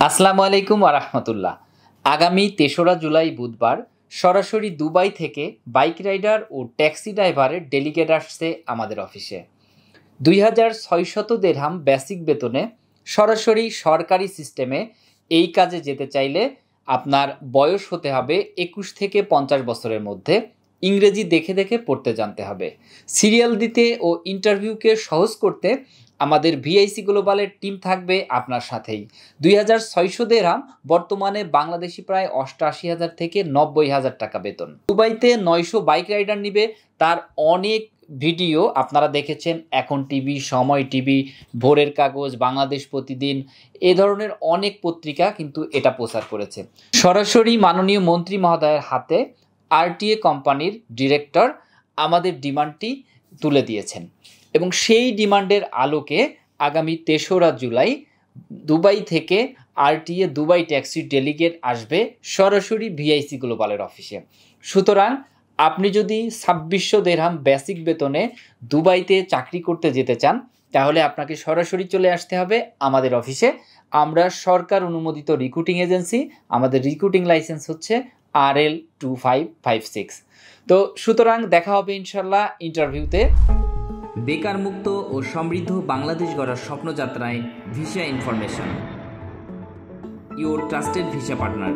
আসসালামু আলাইকুম ওয়া রাহমাতুল্লাহ। আগামী ৩রা জুলাই বুধবার সরাসরি দুবাই থেকে বাইক রাইডার ও ট্যাক্সি ড্রাইভারের ডেলিগেট আসছে আমাদের অফিসে। ২৬০০ দিরহাম বেসিক বেতনে সরাসরি সরকারি সিস্টেমে এই কাজে যেতে চাইলে আপনার বয়স হতে হবে ২১ থেকে ৫০ বছরের মধ্যে। ইংরেজি দেখে দেখে পড়তে জানতে হবে। সিরিয়াল দিতে ও ইন্টারভিউকে সহজ করতে আমাদের ভিআইসি গ্লোবালের টিম থাকবে আপনার সাথেই। ২৬০০ দিরহাম বর্তমানে বাংলাদেশি প্রায় ৮৮,০০০ থেকে ৯০,০০০ টাকা বেতন। দুবাইতে ৯০০ বাইক রাইডার নিবে, তার অনেক ভিডিও আপনারা দেখেছেন। এখন টিভি, সময় টিভি, ভোরের কাগজ, বাংলাদেশ প্রতিদিন, এ ধরনের অনেক পত্রিকা কিন্তু এটা প্রচার করেছে। সরাসরি মাননীয় মন্ত্রী মহোদয়ের হাতে আরটিএ কোম্পানির ডিরেক্টর আমাদের ডিমান্ডটি তুলে দিয়েছেন এবং সেই ডিমান্ডের আলোকে আগামী ৩রা জুলাই দুবাই থেকে আরটিএ দুবাই ট্যাক্সি ডেলিগেট আসবে সরাসরি ভিআইসি গ্লোবালের অফিসে। সুতরাং আপনি যদি ২৬০০ দিরহাম বেসিক বেতনে দুবাইতে চাকরি করতে যেতে চান তাহলে আপনাকে সরাসরি চলে আসতে হবে আমাদের অফিসে। আমরা সরকার অনুমোদিত রিক্রুটিং এজেন্সি, আমাদের রিক্রুটিং লাইসেন্স হচ্ছে RL2556। তো সুতরাং দেখা হবে ইনশাল্লাহ ইন্টারভিউতে। বেকার মুক্ত ও সমৃদ্ধ বাংলাদেশ গড়ার স্বপ্নযাত্রায় visa information, your trusted visa partner.